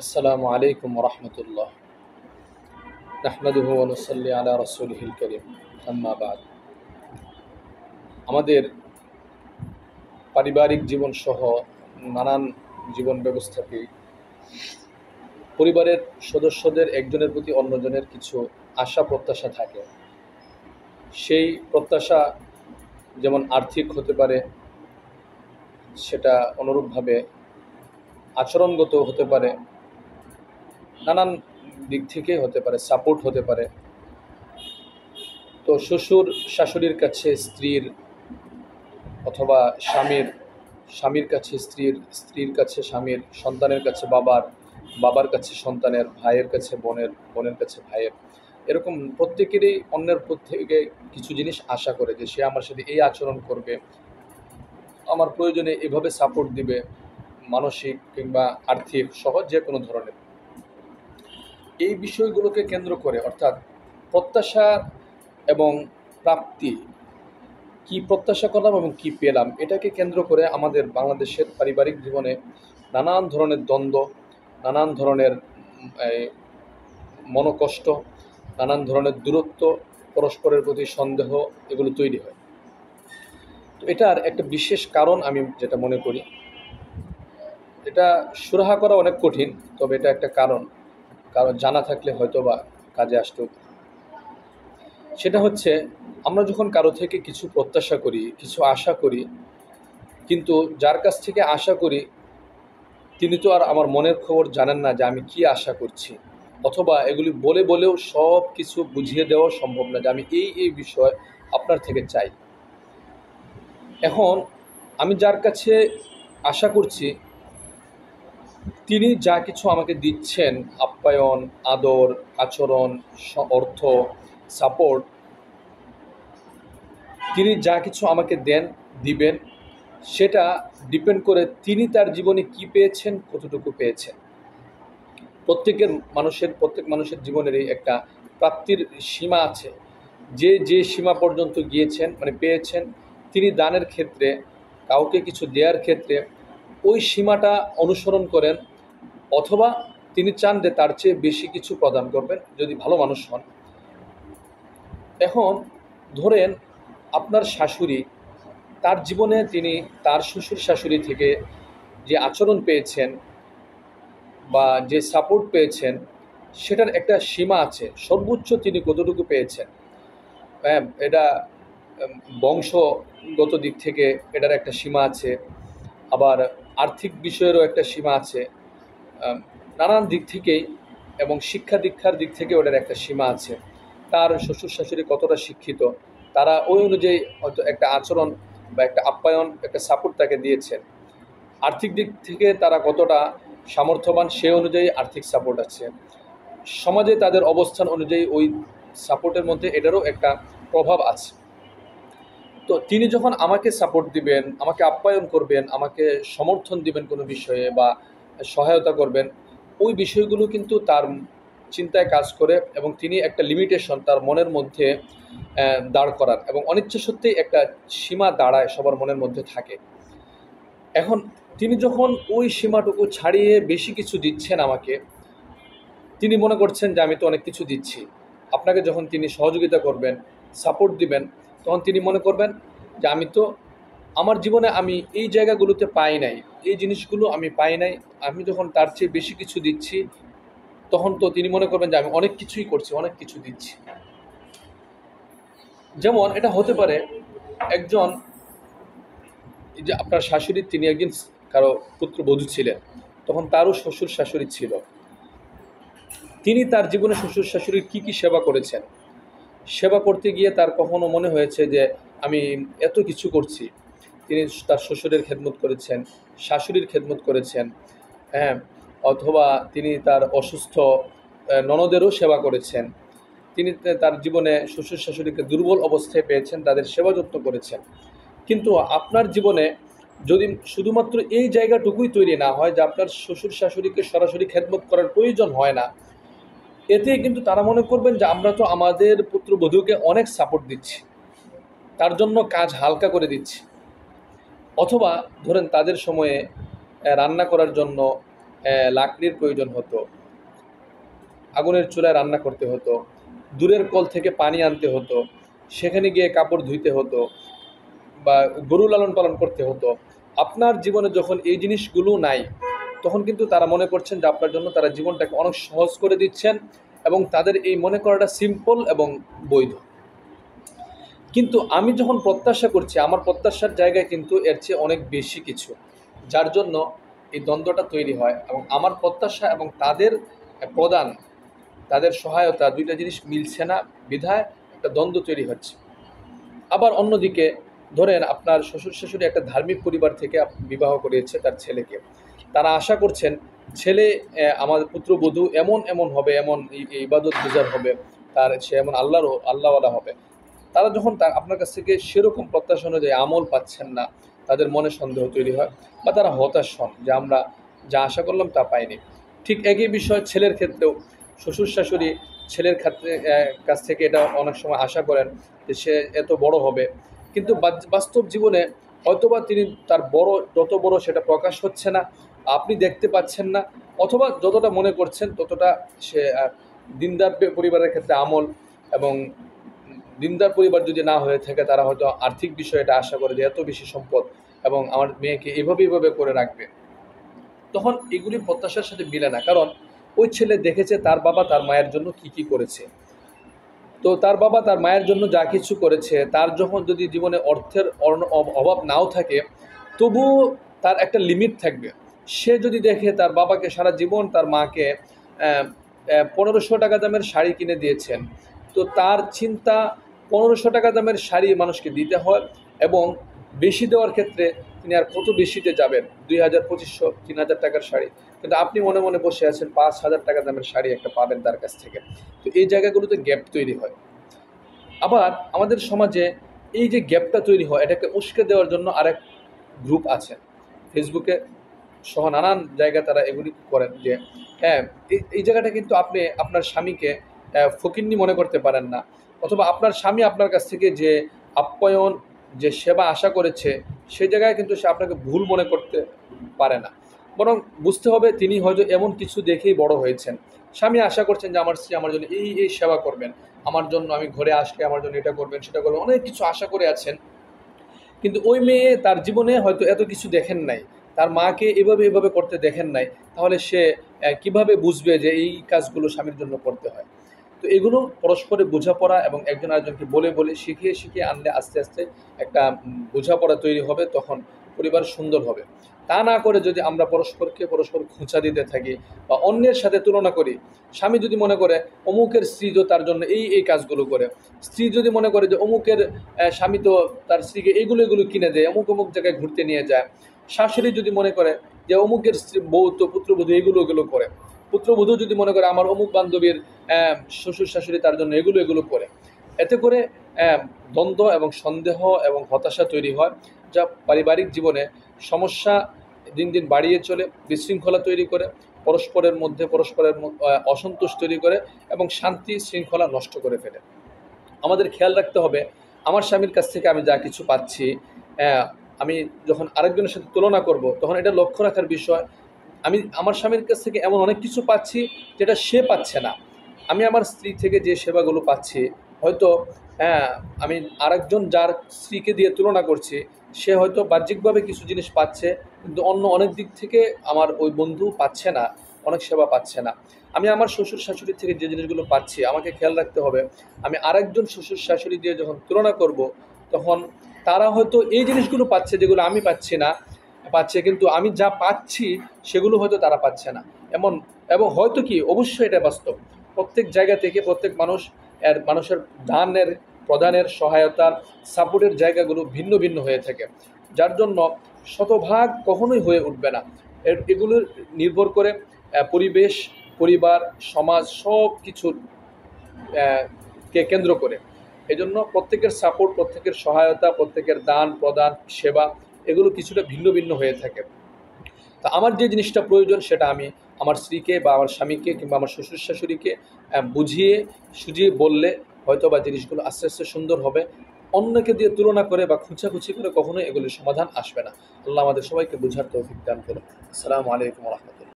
আসসালামু আলাইকুম রহমতুল্লাহ নাহমাদুহু ওয়া নুসাল্লি আলা রাসূলিহিল কারীম আম্মা বাদ। আমাদের পারিবারিক জীবন সহ নানান জীবন ব্যবস্থাকে পরিবারের সদস্যদের একজনের প্রতি অন্যজনের কিছু আশা প্রত্যাশা থাকে। সেই প্রত্যাশা যেমন আর্থিক হতে পারে, সেটা অনুরূপভাবে আচরণগত হতে পারে, নানান দিক থেকে হতে পারে, সাপোর্ট হতে পারে। তো শ্বশুর শাশুড়ির কাছে স্ত্রীর, অথবা স্বামীর কাছে স্ত্রীর, স্ত্রীর কাছে স্বামীর, সন্তানের কাছে বাবার, বাবার কাছে সন্তানের, ভাইয়ের কাছে বোনের, বোনের কাছে ভাইয়ের, এরকম প্রত্যেকেরই অন্যের প্রত্যেকে কিছু জিনিস আশা করে যে সে আমার সাথে এই আচরণ করবে, আমার প্রয়োজনে এভাবে সাপোর্ট দিবে, মানসিক কিংবা আর্থিক সহ যে কোনো ধরনের। এই বিষয়গুলোকে কেন্দ্র করে, অর্থাৎ প্রত্যাশা এবং প্রাপ্তি, কি প্রত্যাশা করলাম এবং কি পেলাম, এটাকে কেন্দ্র করে আমাদের বাংলাদেশের পারিবারিক জীবনে নানান ধরনের দ্বন্দ্ব, নানান ধরনের এই, মনোকষ্ট, নানান ধরনের দূরত্ব, পরস্পরের প্রতি সন্দেহ, এগুলো তৈরি হয়। তো এটার একটা বিশেষ কারণ আমি যেটা মনে করি, এটা সুরাহা করা অনেক কঠিন, তবে এটা একটা কারণ, কারণ জানা থাকলে হয়তো বা কাজে আসতেও পারে। সেটা হচ্ছে, আমরা যখন কারো থেকে কিছু প্রত্যাশা করি, কিছু আশা করি, কিন্তু যার কাছ থেকে আশা করি তিনি তো আর আমার মনের খবর জানেন না যে আমি কি আশা করছি, অথবা এগুলি বলে বলেও সব কিছু বুঝিয়ে দেওয়া সম্ভব না যে আমি এই বিষয় আপনার থেকে চাই। এখন আমি যার কাছে আশা করছি তিনি যা কিছু আমাকে দিচ্ছেন, আপ্যায়ন, আদর, আচরণ, অর্থ, সাপোর্ট, তিনি যা কিছু আমাকে দিবেন, সেটা ডিপেন্ড করে তিনি তার জীবনে কি পেয়েছেন, কতটুকু পেয়েছেন। প্রত্যেক মানুষের জীবনেরই একটা প্রাপ্তির সীমা আছে। যে সীমা পর্যন্ত গিয়েছেন, মানে পেয়েছেন, তিনি দানের ক্ষেত্রে, কাউকে কিছু দেওয়ার ক্ষেত্রে ওই সীমাটা অনুসরণ করেন, অথবা তিনি চান যে তার চেয়ে বেশি কিছু প্রদান করবেন যদি ভালো মানুষ হন। এখন ধরেন আপনার শাশুড়ি, তার জীবনে তিনি তার শ্বশুর শাশুড়ি থেকে যে আচরণ পেয়েছেন বা যে সাপোর্ট পেয়েছেন, সেটার একটা সীমা আছে, সর্বোচ্চ তিনি কতটুকু পেয়েছেন। হ্যাঁ, এটা বংশগত দিক থেকে এটার একটা সীমা আছে, আবার আর্থিক বিষয়েরও একটা সীমা আছে, নানান দিক থেকেই, এবং শিক্ষা দীক্ষার দিক থেকে ওটার একটা সীমা আছে। তার শ্বশুর শাশুড়ি কতটা শিক্ষিত, তারা ওই অনুযায়ী হয়তো একটা আচরণ বা একটা আপ্যায়ন, একটা সাপোর্ট তাকে দিয়েছেন। আর্থিক দিক থেকে তারা কতটা সামর্থ্যবান, সে অনুযায়ী আর্থিক সাপোর্ট আছে। সমাজে তাদের অবস্থান অনুযায়ী ওই সাপোর্টের মধ্যে এটারও একটা প্রভাব আছে। তো তিনি যখন আমাকে সাপোর্ট দিবেন, আমাকে আপ্যায়ন করবেন, আমাকে সমর্থন দিবেন কোনো বিষয়ে বা সহায়তা করবেন, ওই বিষয়গুলো কিন্তু তার চিন্তায় কাজ করে, এবং তিনি একটা লিমিটেশন তার মনের মধ্যে দাঁড় করান, এবং অনিচ্ছা সত্ত্বেই একটা সীমা দাঁড়ায় সবার মনের মধ্যে থাকে। এখন তিনি যখন ওই সীমাটুকু ছাড়িয়ে বেশি কিছু দিচ্ছেন আমাকে, তিনি মনে করছেন যে আমি তো অনেক কিছু দিচ্ছি। আপনাকে যখন তিনি সহযোগিতা করবেন, সাপোর্ট দিবেন, তখন তিনি মনে করবেন যে আমি তো আমার জীবনে আমি এই জায়গাগুলোতে পাই নাই, এই জিনিসগুলো আমি পাই নাই, আমি যখন তার চেয়ে বেশি কিছু দিচ্ছি, তখন তো তিনি মনে করবেন যে আমি অনেক কিছুই করছি, অনেক কিছু দিচ্ছি। যেমন এটা হতে পারে, একজন, এই যে আপনার শাশুড়ি, তিনি একদিন কারো পুত্রবধূ ছিলেন, তখন তারও শ্বশুর শাশুড়ি ছিল। তিনি তার জীবনে শ্বশুর শাশুড়ির কী কী সেবা করেছেন, সেবা করতে গিয়ে তার কখনো মনে হয়েছে যে আমি এত কিছু করছি। তিনি তার শ্বশুরের খেদমত করেছেন, শাশুড়ির খেদমত করেছেন, হ্যাঁ, অথবা তিনি তার অসুস্থ ননদেরও সেবা করেছেন। তিনি তার জীবনে শ্বশুর শাশুড়িকে দুর্বল অবস্থায় পেয়েছেন, তাদের সেবা যত্ন করেছেন। কিন্তু আপনার জীবনে যদি শুধুমাত্র এই জায়গাটুকুই তৈরি না হয় যে আপনার শ্বশুর শাশুড়িকে সরাসরি খেদমত করার প্রয়োজন হয় না, এতে কিন্তু তারা মনে করবেন যে আমরা তো আমাদের পুত্রবধূকে অনেক সাপোর্ট দিচ্ছি, তার জন্য কাজ হালকা করে দিচ্ছি। অথবা ধরেন তাদের সময়ে রান্না করার জন্য লাকড়ির প্রয়োজন হতো, আগুনের চুলায় রান্না করতে হতো, দূরের কল থেকে পানি আনতে হতো, সেখানে গিয়ে কাপড় ধুইতে হতো বা গরু লালন পালন করতে হতো। আপনার জীবনে যখন এই জিনিসগুলো নাই, তখন কিন্তু তারা মনে করছেন যে আপনার জন্য তারা জীবনটাকে অনেক সহজ করে দিচ্ছেন, এবং তাদের এই মনে করাটা সিম্পল এবং বৈধ। কিন্তু আমি যখন প্রত্যাশা করছি, আমার প্রত্যাশার জায়গায় কিন্তু এর চেয়ে অনেক বেশি কিছু, যার জন্য এই দ্বন্দ্বটা তৈরি হয়। এবং আমার প্রত্যাশা এবং তাদের প্রদান, তাদের সহায়তা, দুইটা জিনিস মিলছে না, বিধায় একটা দ্বন্দ্ব তৈরি হচ্ছে। আবার অন্যদিকে ধরেন আপনার শ্বশুর শাশুড়ি একটা ধার্মিক পরিবার থেকে বিবাহ করিয়েছে তার ছেলেকে। তারা আশা করছেন ছেলে, আমাদের পুত্রবধূ এমন এমন হবে, এমন ইবাদত গুজার হবে, তার সে এমন আল্লাহওয়ালা হবে। তারা যখন আপনার কাছ থেকে সেরকম প্রত্যাশা অনুযায়ী আমল পাচ্ছেন না, তাদের মনে সন্দেহ তৈরি হয় বা তারা হতাশ হন যে আমরা যা আশা করলাম তা পাইনি। ঠিক একই বিষয় ছেলের ক্ষেত্রেও, শ্বশুর শাশুড়ি ছেলের ক্ষেত্রে কাছ থেকে এটা অনেক সময় আশা করেন যে সে এত বড় হবে, কিন্তু বাস্তব জীবনে হয়তোবা তিনি তার বড় যত বড় সেটা প্রকাশ হচ্ছে না, আপনি দেখতে পাচ্ছেন না, অথবা যতটা মনে করছেন ততটা সে দিনদার পরিবারের ক্ষেত্রে আমল, এবং দিনদার পরিবার যদি না হয়ে থাকে তারা হয়তো আর্থিক বিষয়ে এটা আশা করে যে এত বেশি সম্পদ এবং আমার মেয়েকে এভাবে করে রাখবে। তখন এগুলি প্রত্যাশার সাথে মিলে না, কারণ ওই ছেলে দেখেছে তার বাবা তার মায়ের জন্য কি করেছে। তো তার বাবা তার মায়ের জন্য যা কিছু করেছে, তার যখন যদি জীবনে অর্থের অভাব নাও থাকে, তবুও তার একটা লিমিট থাকবে। সে যদি দেখে তার বাবাকে সারা জীবন তার মাকে 1500 টাকা দামের শাড়ি কিনে দিয়েছেন, তো তার চিন্তা 1500 টাকা দামের শাড়ি মানুষকে দিতে হয়, এবং বেশি দেওয়ার ক্ষেত্রে তিনি আর কত বেশিতে যাবেন, 2000, 2500, 3000 টাকার শাড়ি, কিন্তু আপনি মনে মনে বসে আছেন 5000 টাকা দামের শাড়ি একটা পাবেন তার কাছ থেকে। তো এই জায়গাগুলোতে গ্যাপ তৈরি হয়। আবার আমাদের সমাজে এই যে গ্যাপটা তৈরি হয়, এটাকে উস্কে দেওয়ার জন্য আরেক গ্রুপ আছে ফেসবুকে সহ নানান জায়গায়, তারা এগুলি করেন যে হ্যাঁ, এই জায়গাটা কিন্তু আপনি আপনার স্বামীকে ফকিন্নি মনে করতে পারেন না, অথবা আপনার স্বামী আপনার কাছ থেকে যে আপ্যায়ন, যে সেবা আশা করেছে, সেই জায়গায় কিন্তু সে আপনাকে ভুল মনে করতে পারে না, বরং বুঝতে হবে তিনি হয়তো এমন কিছু দেখেই বড় হয়েছেন। স্বামী আশা করছেন যে আমার স্ত্রী আমার জন্য এই সেবা করবেন, আমার জন্য আমি ঘরে আসলে আমার জন্য এটা করবেন সেটা করবেন, অনেক কিছু আশা করে আছেন। কিন্তু ওই মেয়ে তার জীবনে হয়তো এত কিছু দেখেন নাই, তার মাকে এভাবে করতে দেখেন নাই, তাহলে সে কিভাবে বুঝবে যে এই কাজগুলো স্বামীর জন্য করতে হয়। তো এগুলো পরস্পরে বোঝাপড়া এবং একজন আরেকজনকে বলে শিখিয়ে আনলে আস্তে আস্তে একটা বোঝাপড়া তৈরি হবে, তখন পরিবার সুন্দর হবে। তা না করে যদি আমরা পরস্পর খোঁচা দিতে থাকি বা অন্যের সাথে তুলনা করি, স্বামী যদি মনে করে অমুকের স্ত্রী তো তার জন্য এই কাজগুলো করে, স্ত্রী যদি মনে করে যে অমুকের স্বামী তো তার স্ত্রীকে এগুলো কিনে দেয়, অমুক জায়গায় ঘুরতে নিয়ে যায়, শাশুড়ি যদি মনে করে যে অমুকের স্ত্রী বউ তো পুত্রবধূ এগুলো করে, পুত্রবধূ যদি মনে করে আমার অমুক বান্ধবীর শ্বশুর শাশুড়ি তার জন্য এগুলো করে, এতে করে দ্বন্দ্ব এবং সন্দেহ এবং হতাশা তৈরি হয়, যা পারিবারিক জীবনে সমস্যা দিন দিন বাড়িয়ে চলে, বিশৃঙ্খলা তৈরি করে, পরস্পরের অসন্তোষ তৈরি করে এবং শান্তি শৃঙ্খলা নষ্ট করে ফেলে। আমাদের খেয়াল রাখতে হবে, আমার স্বামীর কাছ থেকে আমি যা কিছু পাচ্ছি, আমি যখন আরেকজনের সাথে তুলনা করব, তখন এটা লক্ষ্য রাখার বিষয়, আমি আমার স্বামীর কাছ থেকে এমন অনেক কিছু পাচ্ছি যেটা সে পাচ্ছে না। আমি আমার স্ত্রী থেকে যে সেবাগুলো পাচ্ছি, হয়তো আমি আরেকজন যার স্ত্রীকে দিয়ে তুলনা করছি, সে হয়তো বাহ্যিকভাবে কিছু জিনিস পাচ্ছে, কিন্তু অন্য অনেক দিক থেকে আমার ওই বন্ধু পাচ্ছে না, অনেক সেবা পাচ্ছে না। আমি আমার শ্বশুর শাশুড়ির থেকে যে জিনিসগুলো পাচ্ছি, আমাকে খেয়াল রাখতে হবে, আমি আরেকজন শ্বশুর শাশুড়ি দিয়ে যখন তুলনা করব, তখন তারা হয়তো এই জিনিসগুলো পাচ্ছে যেগুলো আমি পাচ্ছি না, পাচ্ছে, কিন্তু আমি যা পাচ্ছি সেগুলো হয়তো তারা পাচ্ছে না। এমন, এবং হয়তো কি, অবশ্যই এটা বাস্তব, প্রত্যেক জায়গা থেকে প্রত্যেক মানুষের প্রদানের সহায়তার সাপোর্টের জায়গাগুলো ভিন্ন ভিন্ন হয়ে থাকে, যার জন্য শতভাগ কখনোই হয়ে উঠবে না। এগুলো নির্ভর করে পরিবেশ, পরিবার, সমাজ সব কিছুর কে কেন্দ্র করে। এজন্য প্রত্যেকের সাপোর্ট, প্রত্যেকের সহায়তা, প্রত্যেকের দান প্রদান সেবা, এগুলো কিছুটা ভিন্ন ভিন্ন হয়ে থাকে। তা আমার যে জিনিসটা প্রয়োজন সেটা আমি আমার স্ত্রীকে বা আমার স্বামীকে কিংবা আমার শ্বশুর শাশুড়িকে বুঝিয়ে সুঝিয়ে বললে হয়তো বা জিনিসগুলো আস্তে আস্তে সুন্দর হবে। অন্যকে দিয়ে তুলনা করে বা খুঁচাখুচি করে কখনোই এগুলির সমাধান আসবে না। আল্লাহ আমাদের সবাইকে বুঝার তৌফিক দান করুন। আসসালামু আলাইকুম ওয়া রাহমাতুল্লাহ।